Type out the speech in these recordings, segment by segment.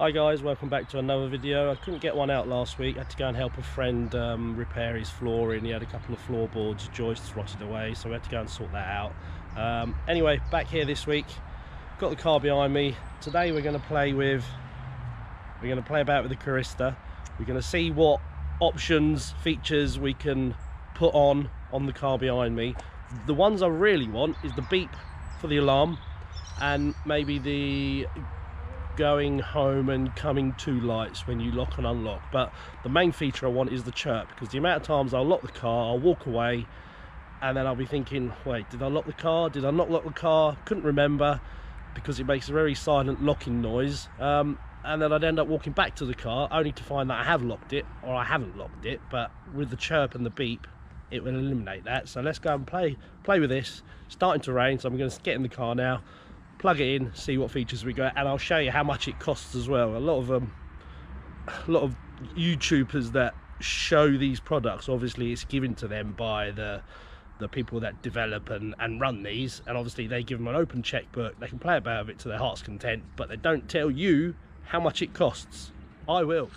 Hi guys, welcome back to another video. I couldn't get one out last week. I had to go and help a friend repair his flooring. He had a couple of floorboards, joists rotted away, so we had to go and sort that out. Anyway, back here this week. Got the car behind me. Today we're going to play about with the Carista. We're going to see what options, features we can put on the car behind me. The ones I really want is the beep for the alarm and maybe the going home and coming to lights when you lock and unlock. But the main feature I want is the chirp, because the amount of times I'll lock the car, I'll walk away, and then I'll be thinking, wait, did I lock the car? Did I not lock the car? Couldn't remember, because it makes a very silent locking noise. And then I'd end up walking back to the car only to find that I have locked it or I haven't locked it. But with the chirp and the beep, it will eliminate that. So let's go and play with this. It's starting to rain, so I'm going to get in the car now, plug it in, see what features we got, and I'll show you how much it costs as well. A lot of YouTubers that show these products, obviously it's given to them by the people that develop and run these, and obviously they give them an open checkbook. They can play about it to their heart's content, but they don't tell you how much it costs. I will.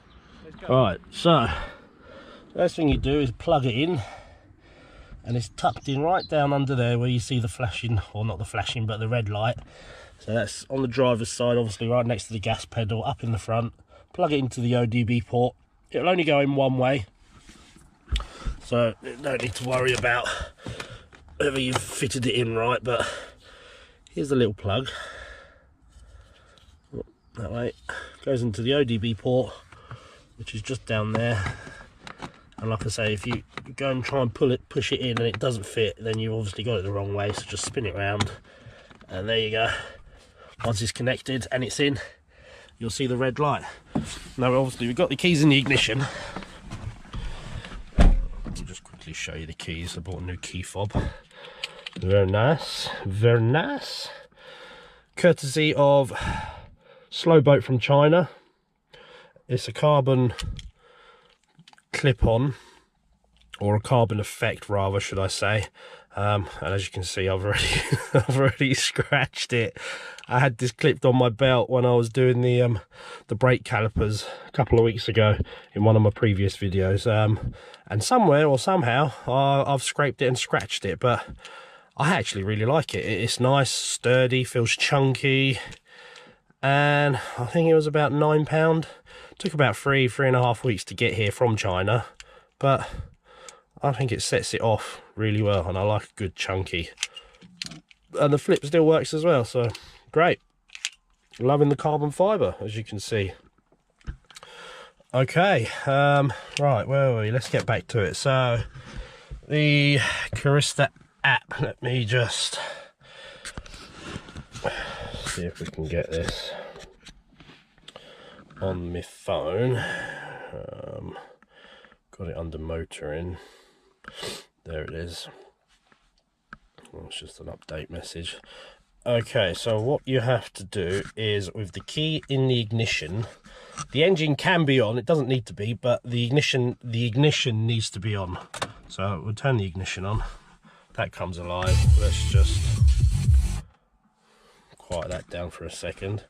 Let's go. All right, so first thing you do is plug it in, and it's tucked in right down under there where you see the flashing, or not the flashing, but the red light. So that's on the driver's side, obviously right next to the gas pedal, up in the front. Plug it into the ODB port. It'll only go in one way, so you don't need to worry about whether you've fitted it in right. But here's the little plug. That way goes into the ODB port, which is just down there. And like I say, if you go and try and push it in and it doesn't fit, then you've obviously got it the wrong way. So just spin it around, and there you go. Once it's connected and it's in, you'll see the red light. Now obviously we've got the keys in the ignition. I'll just quickly show you the keys. I bought a new key fob. Very nice, very nice. Courtesy of Slow Boat from China. It's a carbon clip-on, or a carbon effect rather, should I say. And as you can see, I've already scratched it. I had this clipped on my belt when I was doing the brake calipers a couple of weeks ago in one of my previous videos, and somewhere or somehow I've scraped it and scratched it. But I actually really like it. It's nice, sturdy, feels chunky, and I think it was about £9. Took about 3.5 weeks to get here from China, but I think it sets it off really well, and I like a good chunky. And the flip still works as well, so great. Loving the carbon fibre, as you can see. Okay, right, where are we? Let's get back to it. So the Carista app, let me just see if we can get this on my phone. Got it under motoring. There it is. Well, it's just an update message. Okay, so what you have to do is, with the key in the ignition, the engine can be on, it doesn't need to be, but the ignition needs to be on. So we'll turn the ignition on. That comes alive. Let's just quiet that down for a second.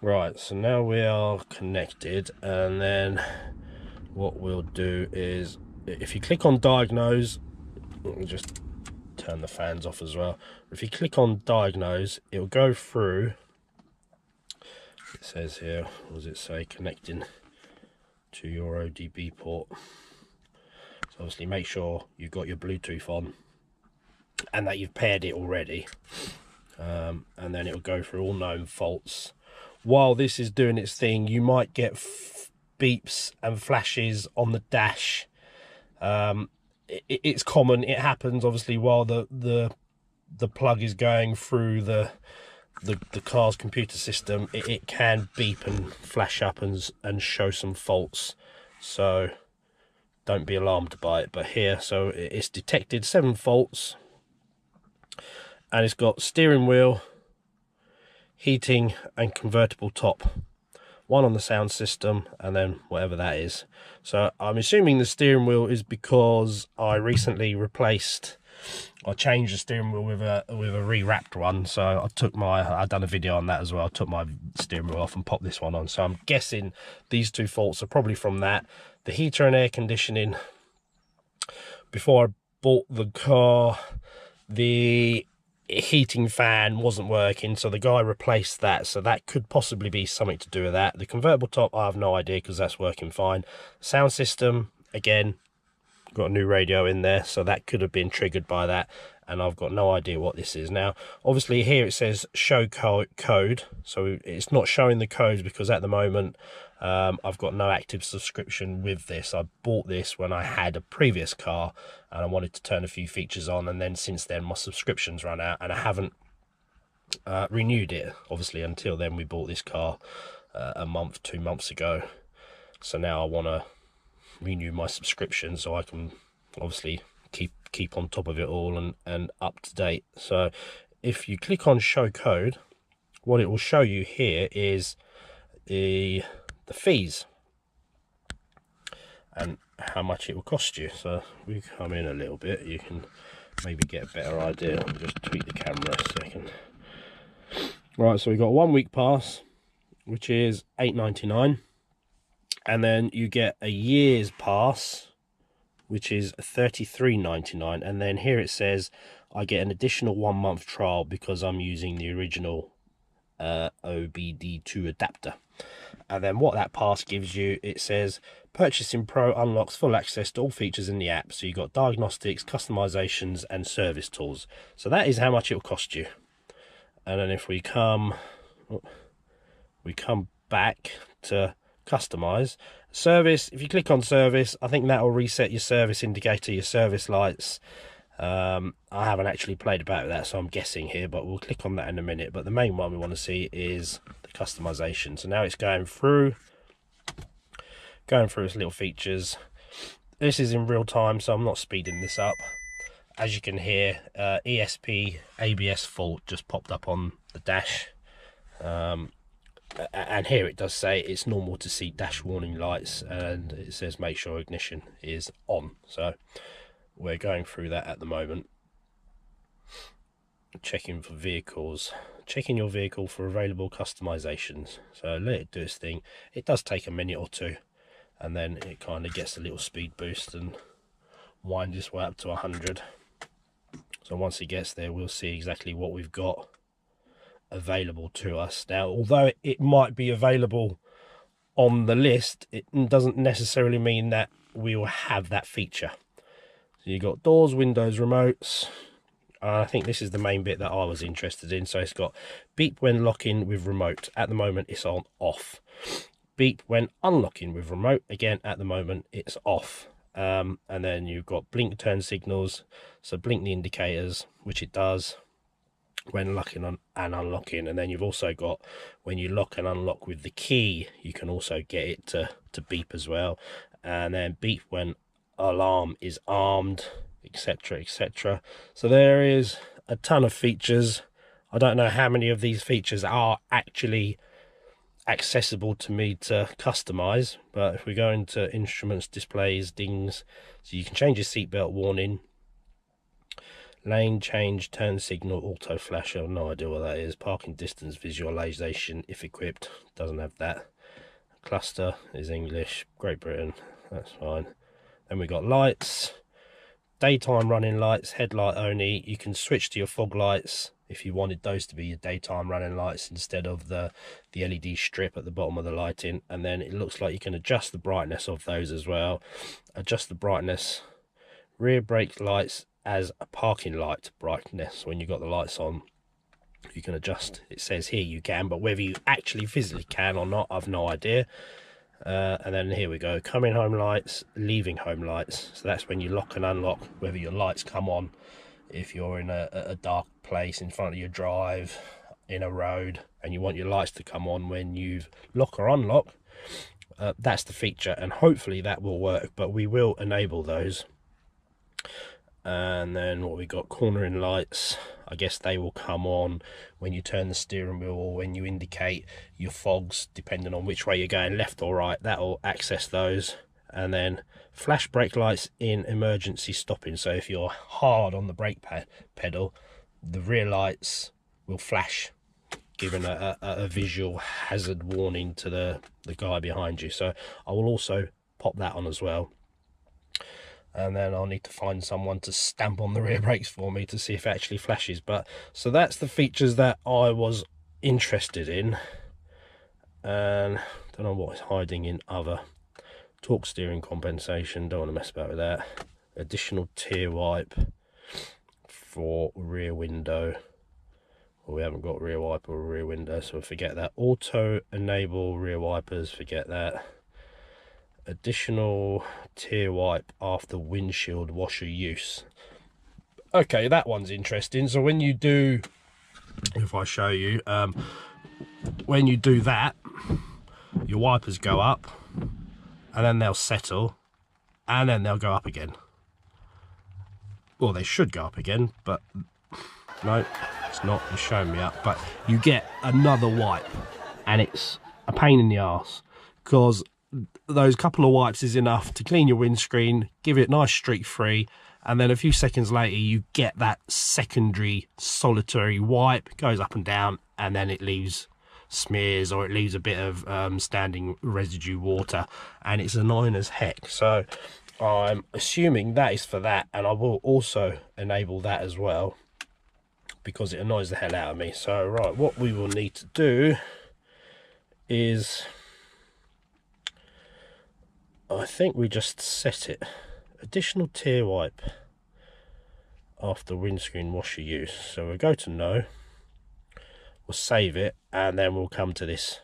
Right, so now we are connected, and then what we'll do is, if you click on diagnose, let me just turn the fans off as well. If you click on diagnose, it'll go through. It says here, what does it say? Connecting to your ODB port. So obviously make sure you've got your Bluetooth on and that you've paired it already, and then it'll go through all known faults. While this is doing its thing, you might get beeps and flashes on the dash. It's common, it happens obviously while the plug is going through the car's computer system. It can beep and flash up and show some faults, so don't be alarmed by it. But here, so it's detected 7 faults, and it's got steering wheel, heating and convertible top, 1 on the sound system, and then whatever that is. So I'm assuming the steering wheel is because I recently replaced I changed the steering wheel with a rewrapped one. So I've done a video on that as well. I took my steering wheel off and popped this one on. So I'm guessing these two faults are probably from that. The heater and air conditioning, before I bought the car, the heating fan wasn't working, so the guy replaced that, so that could possibly be something to do with that. The convertible top, I have no idea, because that's working fine. Sound system, again, got a new radio in there, so that could have been triggered by that, and I've got no idea what this is. Now obviously here it says show code, so it's not showing the codes because at the moment I've got no active subscription with this. I bought this when I had a previous car and I wanted to turn a few features on, and then since then my subscription's run out and I haven't renewed it, obviously, until then. We bought this car a month, 2 months ago, so now I want to renew my subscription so I can obviously keep on top of it all and up to date. So if you click on show code, what it will show you here is the fees and how much it will cost you. So we come in a little bit, you can maybe get a better idea. I'll just tweak the camera a second. Right, so we've got a 1 week pass, which is $8.99, and then you get a year's pass, which is $33.99, and then here it says I get an additional 1 month trial because I'm using the original OBD2 adapter. And then what that pass gives you, it says Purchasing Pro unlocks full access to all features in the app. So you've got diagnostics, customizations and service tools. So that is how much it will cost you. And then if we come back to customize service, if you click on service, I think that will reset your service indicator, your service lights. I haven't actually played about with that, so I'm guessing here, but we'll click on that in a minute. But the main one we want to see is the customization. So now it's going through its little features. This is in real time, so I'm not speeding this up. As you can hear, ESP ABS fault just popped up on the dash, and here it does say it's normal to see dash warning lights, and it says make sure ignition is on. So we're going through that at the moment. Checking for vehicles, checking your vehicle for available customizations. So let it do its thing. It does take a minute or two, and then it kind of gets a little speed boost and winds its way up to 100. So once it gets there, we'll see exactly what we've got available to us. Now, although it might be available on the list, it doesn't necessarily mean that we will have that feature. So you've got doors, windows, remotes. I think this is the main bit that I was interested in. So it's got beep when locking with remote. At the moment it's on off. Beep when unlocking with remote. Again, at the moment it's off. And then you've got blink turn signals, so blink the indicators, which it does when locking on and unlocking. And then you've also got when you lock and unlock with the key, you can also get it to beep as well. And then beep when alarm is armed, etc, etc. So there is a ton of features. I don't know how many of these features are actually accessible to me to customize, but if we go into instruments, displays, dings, so you can change your seatbelt warning, lane change, turn signal, auto flash. I have no idea what that is. Parking distance visualization, if equipped, doesn't have that. Cluster is English, Great Britain, that's fine. Then we got lights, daytime running lights, headlight only. You can switch to your fog lights if you wanted those to be your daytime running lights instead of the LED strip at the bottom of the lighting. And then it looks like you can adjust the brightness of those as well. Adjust the brightness, rear brake lights as a parking light brightness. When you've got the lights on, you can adjust. It says here you can, but whether you actually physically can or not, I've no idea. And then here we go, coming home lights, leaving home lights. So that's when you lock and unlock, whether your lights come on if you're in a dark place in front of your drive, in a road, and you want your lights to come on when you lock or unlock. That's the feature, and hopefully that will work, but we will enable those. And then what we got, cornering lights, I guess they will come on when you turn the steering wheel or when you indicate your fogs, depending on which way you're going, left or right. That will access those. and then flash brake lights in emergency stopping. So if you're hard on the brake pedal, the rear lights will flash, giving a visual hazard warning to the guy behind you. So I will also pop that on as well. And then I'll need to find someone to stamp on the rear brakes for me to see if it actually flashes. But so that's the features that I was interested in, and don't know what is hiding in other. Torque steering compensation, don't want to mess about with that. Additional tear wipe for rear window. Well, we haven't got rear wiper or rear window, so forget that. Auto enable rear wipers, forget that. Additional tear wipe after windshield washer use. Okay, that one's interesting. So when you do, if I show you, when you do that, your wipers go up, and then they'll settle, and then they'll go up again. Well, they should go up again, but no, it's not. It's showing me up. But you get another wipe, and it's a pain in the arse, because those couple of wipes is enough to clean your windscreen, give it nice streak free, and then a few seconds later you get that secondary solitary wipe, goes up and down, and then it leaves smears, or it leaves a bit of standing residue water, and it's annoying as heck. So I'm assuming that is for that, and I will also enable that as well because it annoys the hell out of me. So right, what we will need to do is, I think we just set it. Additional tear wipe after windscreen washer use. So we'll go to no, we'll save it, and then we'll come to this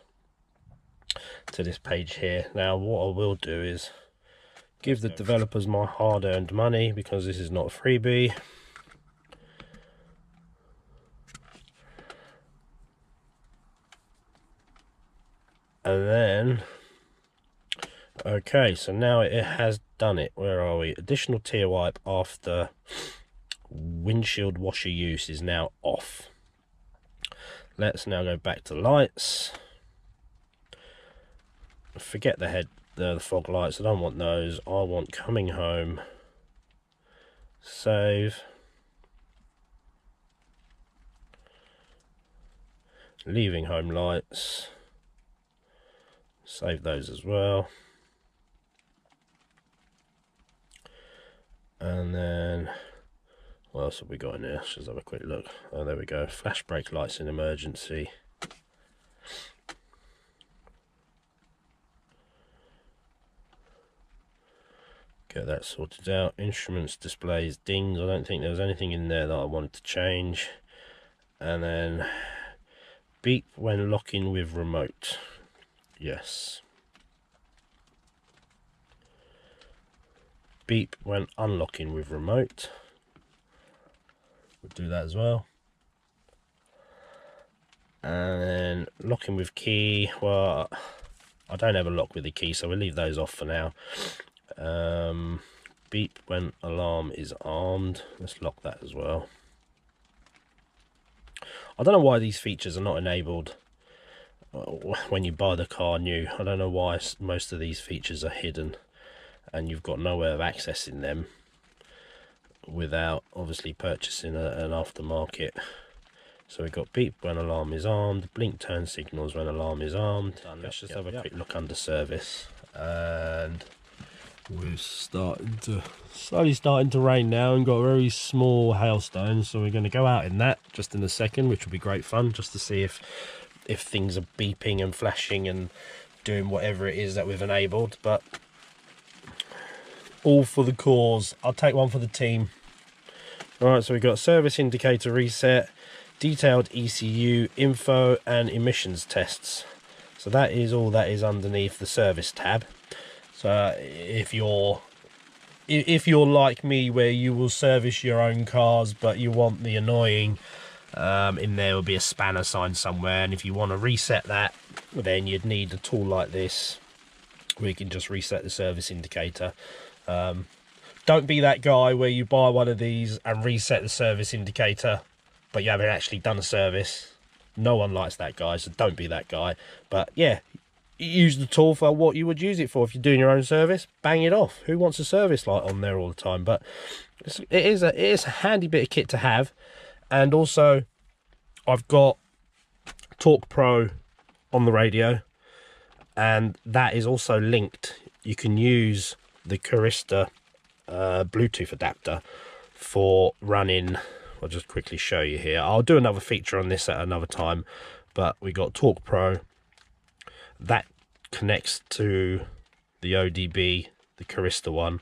page here. Now what I will do is give the developers my hard-earned money, because this is not a freebie. And then, okay, so now it has done it. Where are we? Additional tear wipe after windshield washer use is now off. Let's now go back to lights. Forget the fog lights. I don't want those. I want coming home. Save. Leaving home lights. Save those as well. And then, what else have we got in here? Let's just have a quick look. Oh, there we go. Flash brake lights in emergency. Get that sorted out. Instruments, displays, dings. I don't think there was anything in there that I wanted to change. And then beep when locking with remote. Yes. Beep when unlocking with remote. We'll do that as well. And then locking with key. Well, I don't have a lock with the key, so we'll leave those off for now. Beep when alarm is armed. Let's lock that as well. I don't know why these features are not enabled when you buy the car new. I don't know why most of these features are hidden and you've got no way of accessing them without obviously purchasing an aftermarket. So we've got beep when alarm is armed, blink turn signals when alarm is armed. Let's just have a quick look under service, and we're slowly starting to rain now, and got a very small hailstone, so we're going to go out in that just in a second, which will be great fun, just to see if things are beeping and flashing and doing whatever it is that we've enabled. But all for the cause. I'll take one for the team. Alright, so we've got service indicator reset, detailed ECU info, and emissions tests. So that is all that is underneath the service tab. So if you're like me, where you will service your own cars but you want the annoying, in there will be a spanner sign somewhere, and if you want to reset that, then you'd need a tool like this where you can just reset the service indicator. Don't be that guy where you buy one of these and reset the service indicator but you haven't actually done a service. No one likes that guy, so don't be that guy. But yeah, use the tool for what you would use it for. If you're doing your own service, bang it off. Who wants a service light on there all the time? But it is a handy bit of kit to have. And also, I've got Talk Pro on the radio, and that is also linked. You can use the Carista Bluetooth adapter for running. I'll just quickly show you here. I'll do another feature on this at another time, but we got Talk Pro that connects to the ODB, the Carista one,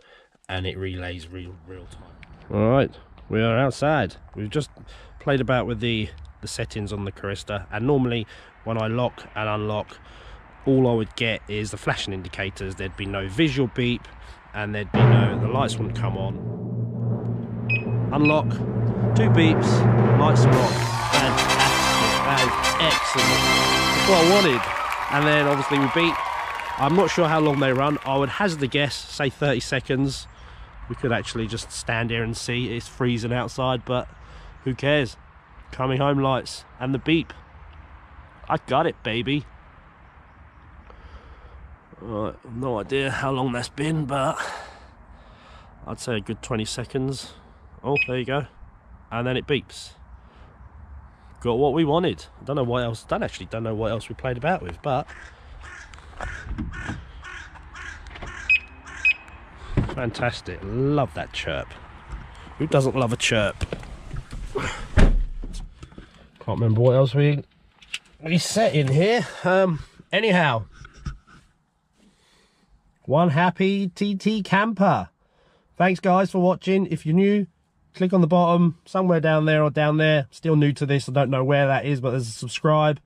and it relays real time. All right, we are outside. We've just played about with the settings on the Carista, and normally when I lock and unlock, all I would get is the flashing indicators. There'd be no visual beep, and there'd be the lights wouldn't come on. Unlock, 2 beeps, lights are on. Fantastic, that is excellent. That's what I wanted. And then obviously we beep. I'm not sure how long they run. I would hazard a guess, say 30 seconds. We could actually just stand here and see. It's freezing outside, but who cares? Coming home lights and the beep. I got it, baby. Alright, no idea how long that's been, but I'd say a good 20 seconds. Oh, there you go. And then it beeps. Got what we wanted. I don't know what else. Don't know what else we played about with, but fantastic. Love that chirp. Who doesn't love a chirp? Can't remember what else we set in here. Anyhow, one happy TT camper. Thanks guys for watching. If you're new, click on the bottom, somewhere down there or down there. Still new to this, I don't know where that is, but there's a subscribe.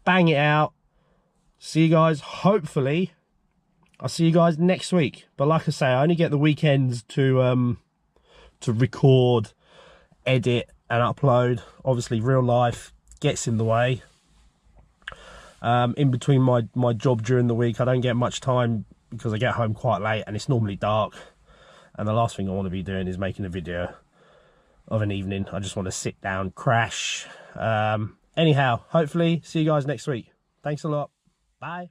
Bang it out. See you guys, hopefully. I'll see you guys next week. But like I say, I only get the weekends to record, edit and upload. Obviously real life gets in the way. In between my job during the week, I don't get much time because I get home quite late and it's normally dark. And the last thing I want to be doing is making a video of an evening. I just want to sit down, crash. Anyhow, hopefully see you guys next week. Thanks a lot. Bye.